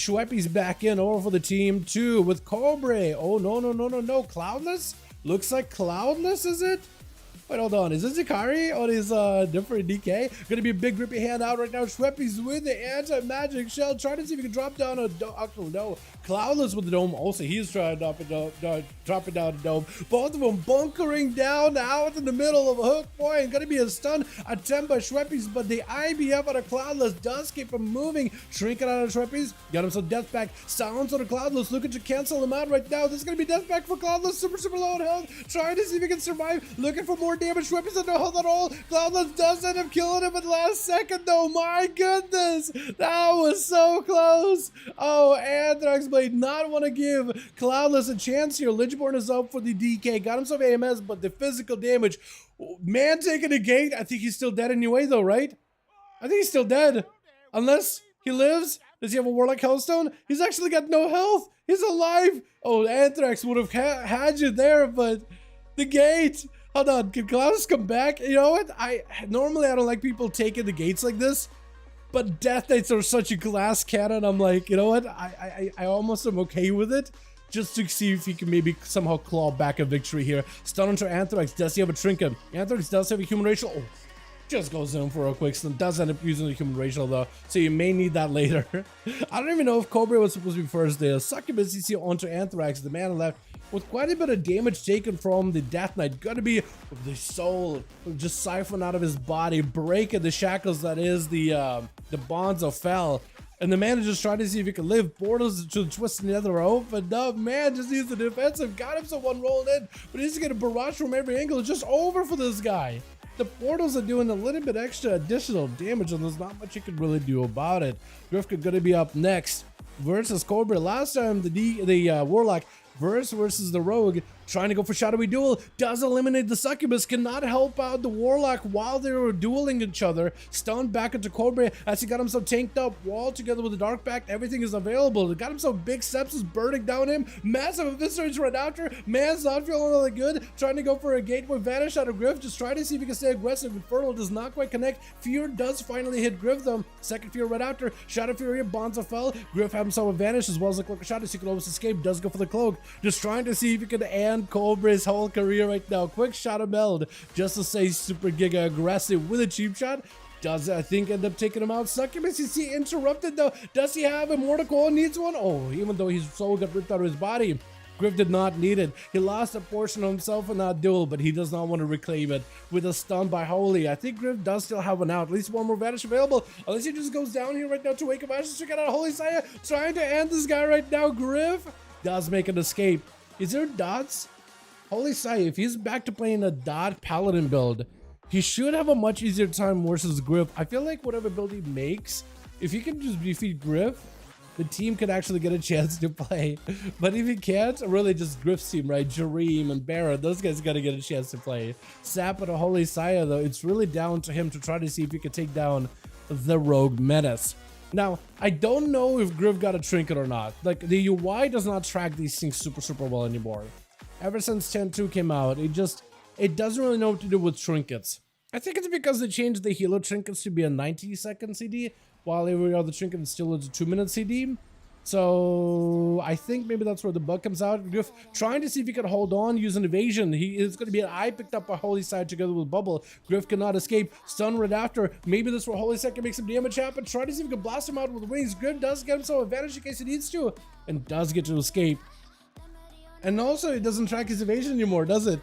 Schweppy's back in over for the team too with Cobra. Oh, no. Cloudless? Looks like Cloudless, is it? Wait, hold on. Is this Zikari or is different DK? Gonna be a big grippy hand out right now. Schweppy's with the anti-magic shell. Trying to see if he can drop down a dome. Actually, no. Cloudless with the dome. Also, he's trying to drop it down a dome. Both of them bunkering down out in the middle of a hook point. Gonna be a stun attempt by Schweppy's, but the IBF out of Cloudless does keep him moving. Shrinking out of Schweppy's. Got him some death back. Silence on the Cloudless. Looking to cancel him out right now. This is gonna be death back for Cloudless. Super low on health. Trying to see if he can survive. Looking for more damage. Schweppy's under health at all. Cloudless does end up killing him at the last second though. My goodness. That was so close. Oh, Anthrax Blade not want to give Cloudless a chance here. Lichborn is up for the DK. Got himself AMS, but the physical damage. Man taking a gate. I think he's still dead anyway though, right? I think he's still dead. Unless he lives. Does he have a Warlock Hellstone? He's actually got no health. He's alive. Oh, Anthrax would have had you there, but the gate. Hold on, can Cloudless come back? You know what? Normally I don't like people taking the gates like this, but Death Knights are such a glass cannon. I'm like, you know what? I almost am okay with it, just to see if he can maybe somehow claw back a victory here. Stun onto Anthrax. Does he have a trinket? Anthrax does have a human racial. Oh, just goes in for a quick stun. Does end up using the human racial though, so you may need that later. I don't even know if Cobra was supposed to be first there. Succubus CC onto Anthrax, the man left with quite a bit of damage taken from the Death Knight. Gotta be the soul just siphoned out of his body, breaking the shackles that is the bonds of Fel. And the man is just trying to see if he can live. Portals to twist the other open up. Man just needs the defensive. Got him someone rolled in, but he's gonna barrage from every angle. It's just over for this guy. The portals are doing a little bit extra additional damage, and there's not much you can really do about it. Grifka gonna be up next versus Cobra. Last time the Warlock versus the Rogue, trying to go for shadowy duel, does eliminate the Succubus, cannot help out the Warlock while they were dueling each other. Stunned back into Cobra as he got himself tanked up, wall together with the Dark Pact. Everything is available. He got himself big sepsis burning down him. Massive eviscerates right after. Man's not feeling all that good. Trying to go for a gateway vanish out of Griff, just trying to see if he can stay aggressive. Infernal does not quite connect. Fear does finally hit Griff though. Second Fear right after. Shadow Fury, Bonds of Fel. Griff had himself a vanish as well as a cloak of shadow, so he could almost escape. Does go for the cloak. Just trying to see if he can end Cobra's whole career right now. Quick shadow meld just to say super giga aggressive with a cheap shot. Does, I think, end up taking him out. Succubus, you see, interrupted though. Does he have a Mortal Coil? Needs one? Oh, even though his soul got ripped out of his body, Griff did not need it. He lost a portion of himself in that duel, but he does not want to reclaim it with a stun by Holy. I think Griff does still have an out. At least one more vanish available. Unless he just goes down here right now to Wake of Ashes. Check out Holy Saya trying to end this guy right now. Griff does make an escape. Is there dots? Holy Sai, if he's back to playing a dot paladin build, he should have a much easier time versus Griff. I feel like whatever build he makes, if he can just defeat Griff, the team could actually get a chance to play. But if he can't, really just Griff's team, right? Jareem and Barra, those guys gotta get a chance to play. Sap and a Holy Saya though, it's really down to him to try to see if he can take down the Rogue Menace. Now, I don't know if Griff got a trinket or not. Like, the UI does not track these things super well anymore. Ever since 10.2 came out, it doesn't really know what to do with trinkets. I think it's because they changed the healer trinkets to be a 90-second CD, while every other trinket is still a 2-minute CD. So I think maybe that's where the bug comes out. Griff trying to see if he can hold on using evasion. He is going to be an eye picked up by Holy Side together with Bubble. Griff cannot escape. Stun right after. Maybe this where Holy Side can make some damage happen. Try to see if he can blast him out with wings. Griff does get himself advantage in case he needs to, and does get to escape. And also, it doesn't track his evasion anymore, does it?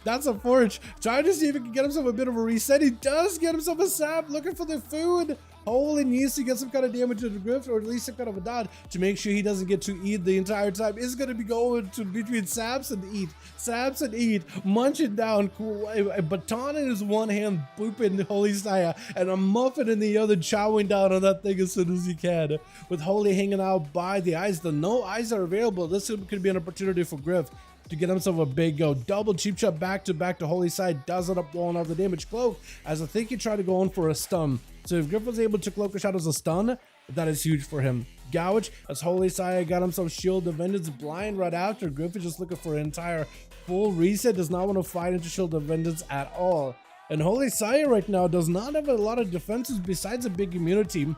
That's a forge. Trying to see if he can get himself a bit of a reset. He does get himself a sap. Looking for the food. Holy needs to get some kind of damage to the Griff, or at least some kind of a dot to make sure he doesn't get to eat the entire time. Is going to be going to between saps and eat. Saps and eat. Munch it down. Cool. A baton in his one hand, booping Holy Saya, and a muffin in the other, chowing down on that thing as soon as he can. With Holy hanging out by the eyes. The no eyes are available. This could be an opportunity for Griff to get himself a big go. Double cheap shot back to the Holy Side. Does it up walling off the damage cloak, as I think he tried to go in for a stun. So if Griff was able to cloak a shot as a stun, that is huge for him. Gouge, as Holy Saya got himself Shield of Vengeance blind right after. Griff is just looking for an entire full reset. Does not want to fight into Shield of Vengeance at all. And Holy Saya right now does not have a lot of defenses besides a big immunity.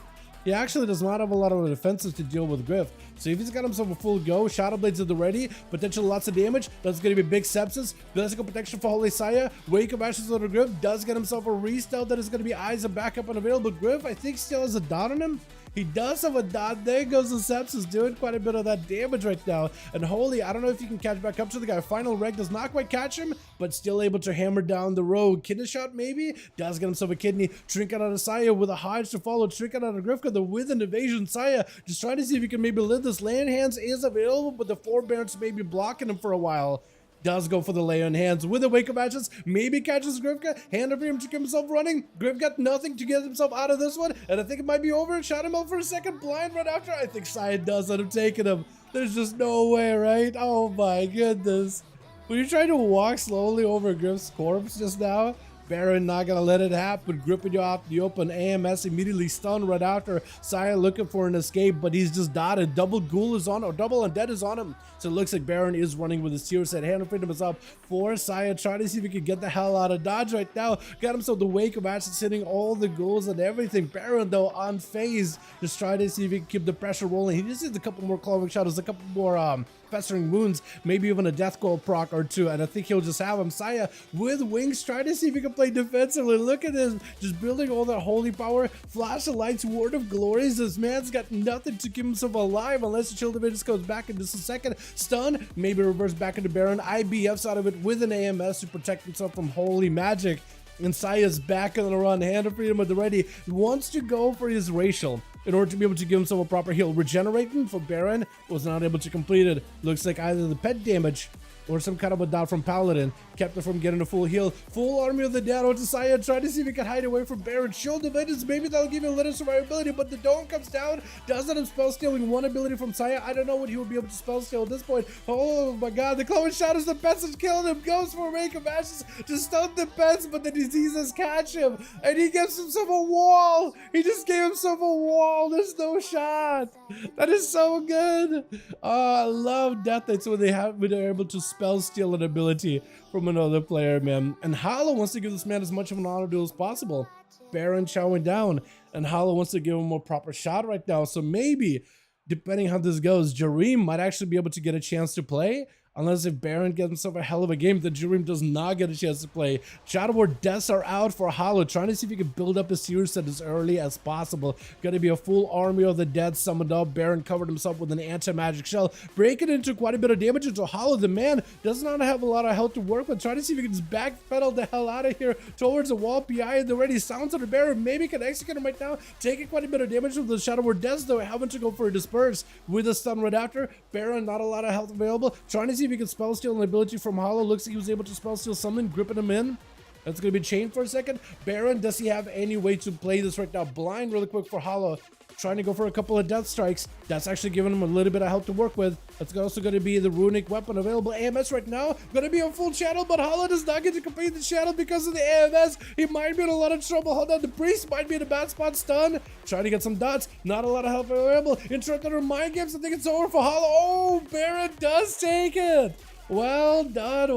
he actually does not have a lot of defenses to deal with Griff. So if he's got himself a full go, Shadow Blades at the ready, potential lots of damage, that's going to be big sepsis, physical protection for Holy Saya, Wake of Ashes on the Griff, does get himself a restyle that is going to be eyes and backup unavailable. Griff, I think, still has a dot on him. He does have a dot. There goes the sepsis, doing quite a bit of that damage right now. And Holy, I don't know if you can catch back up to the guy. Final Reg does not quite catch him, but still able to hammer down the rogue. Kidney shot maybe? Does get himself a kidney. Trinket out of Saya with a Hodge to follow. Trinket out of Grifka, the with an evasion. Saya just trying to see if he can maybe live this. Lay on Hands is available, but the forbearance may be blocking him for a while. Does go for the Lay on Hands with a Wake of Ashes, maybe catches Grifka, hand over him to keep himself running. Griff got nothing to get himself out of this one, and I think it might be over. Shot him out for a second, blind right after. I think Saya does end up taking him. There's just no way, right? Oh my goodness. Were you trying to walk slowly over Griff's corpse just now? Baron not gonna let it happen, gripping you off the open. AMS immediately stunned right after. Saya looking for an escape, but he's just dotted. Double Ghoul is on, or double Undead is on him. So it looks like Baron is running with his Seer set. Hand of Freedom is up for Saya, trying to see if he can get the hell out of dodge right now. Got himself the Wake of Ashes, hitting all the ghouls and everything. Baron though unfazed, just trying to see if he can keep the pressure rolling. He just needs a couple more Clawing Shadows, a couple more Festering Wounds, maybe even a Death Goal proc or two, and I think he'll just have him. Saya with Wings, trying to see if he can play defensively. Look at this, just building all that holy power. Flash of Lights, Word of Glories. This man's got nothing to keep himself alive unless the Shield of Aegis goes back in just a second. Stun, maybe reverse back into Baron. IBFs out of it with an AMS to protect himself from holy magic. And Saya's back on the run. Hand of Freedom at the ready. Wants to go for his racial in order to be able to give himself a proper heal. Regenerating for Baron was not able to complete it. Looks like either the pet damage or some kind of a dot from Paladin kept him from getting a full heal. Full Army of the Dead onto Saya, trying to see if he can hide away from Baron. Shield of Aegis, maybe that'll give you a little survivability, but the Dome comes down. Doesn't have spell stealing, one ability from Saya. I don't know what he would be able to spell steal at this point. Oh my god, the Clawing Shadows, the pets is killing him. Goes for a Wake of Ashes to stun the pets, but the diseases catch him, and he gives himself a wall. He just gave himself a wall. There's no shot. That is so good. Oh, I love Death Knights when they're able to spell steal an ability from another player, man. And Hollow wants to give this man as much of an auto duel as possible. Baron chowing down, and Hollow wants to give him a proper shot right now. So maybe, depending how this goes, Jareem might actually be able to get a chance to play. Unless if Baron gets himself a hell of a game, then Jareem does not get a chance to play. Shadow Ward deaths are out for Hollow, trying to see if he can build up his series set as early as possible. Gonna be a full Army of the Dead summoned up. Baron covered himself with an anti-magic shell, breaking into quite a bit of damage into Hollow. The man does not have a lot of health to work with, trying to see if he can just backpedal the hell out of here towards the wall. PI and the ready sounds of the Baron, maybe can execute him right now, taking quite a bit of damage with the Shadow Ward deaths though, having to go for a disperse with a stun right after. Baron, not a lot of health available, trying to see if he can spell steal an ability from Hollow. Looks like he was able to spell steal something, gripping him in. That's going to be chained for a second. Baron, does he have any way to play this right now? Blind really quick for Hollow, trying to go for a couple of death strikes. That's actually giving him a little bit of help to work with. That's also going to be the runic weapon available. AMS right now going to be a full channel, but Hollow does not get to complete the channel because of the AMS. He might be in a lot of trouble. Hold on, the priest might be in a bad spot. Stun, trying to get some dots. Not a lot of help available. Interrupted her mind games. I think it's over for Hollow. Oh, Baron does take it. Well done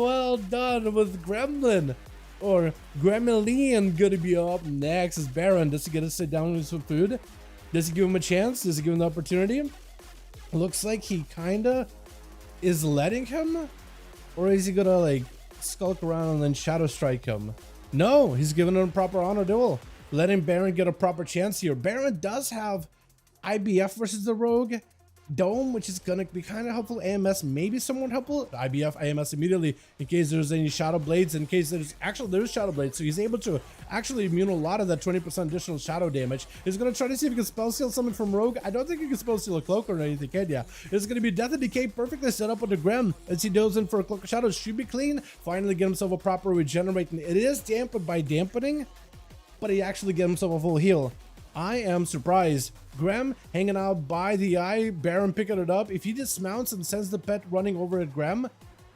with Gremlin, or Gremlin, gonna be up next as Baron. Does he get to sit down with some food? Does he give him a chance? Does he give him the opportunity? Looks like he kinda is letting him, or is he gonna like skulk around and then shadow strike him? No, he's giving him a proper honor duel, letting Baron get a proper chance here. Baron does have IBF versus the Rogue. Dome, which is gonna be kind of helpful. AMS maybe somewhat helpful. IBF, AMS immediately in case there's any Shadow Blades. In case there's Shadow Blades, so he's able to actually immune a lot of that 20% additional shadow damage. He's gonna try to see if he can spell steal something from Rogue. I don't think he can spell steal a cloak or anything, can ya? It's gonna be Death and Decay, perfectly set up on the Grem as he goes in for a Cloak of Shadows. Should be clean. Finally get himself a proper regenerating. It is dampened by dampening, but he actually get himself a full heal. I am surprised. Grem hanging out by the eye, Baron picking it up. If he dismounts and sends the pet running over at Grem,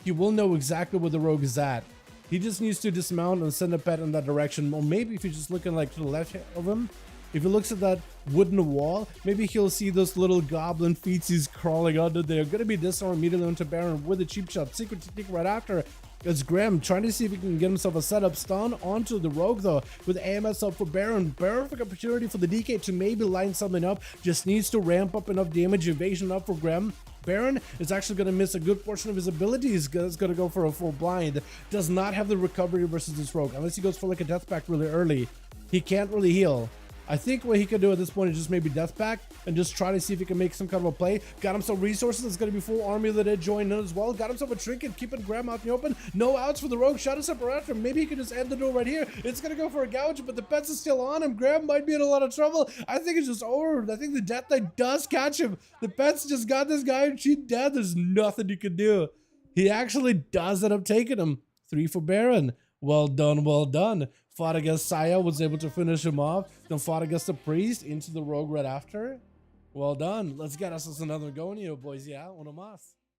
he will know exactly where the Rogue is at. He just needs to dismount and send the pet in that direction. Or maybe if he's just looking like to the left of him, if he looks at that wooden wall, maybe he'll see those little goblin feetsies crawling under there. Gonna be disarmed immediately onto Baron with a cheap shot. Secret technique right after. It's Graham trying to see if he can get himself a setup stun onto the Rogue though, with AMS up for Baron. Perfect opportunity for the DK to maybe line something up. Just needs to ramp up enough damage, evasion up for Graham. Baron is actually going to miss a good portion of his abilities. He's going to go for a full blind. Does not have the recovery versus this Rogue, unless he goes for like a death pack really early. He can't really heal. I think what he could do at this point is just maybe death pack and just try to see if he can make some kind of a play. Got himself resources. It's going to be full army that did join in as well. Got himself a trinket, keeping Graham out in the open. No outs for the Rogue. Shot us up after. Maybe he can just end the duel right here. It's going to go for a gouge, but the pets is still on him. Graham might be in a lot of trouble. I think it's just over. I think the Death Knight does catch him. The pets just got this guy and she's dead. There's nothing you can do. He actually does end up taking him. 3 for Baron. Well done, well done. Fought against Saya, was able to finish him off. Then fought against the Priest into the Rogue right after. Well done. Let's get us another go, boys. Yeah, uno más.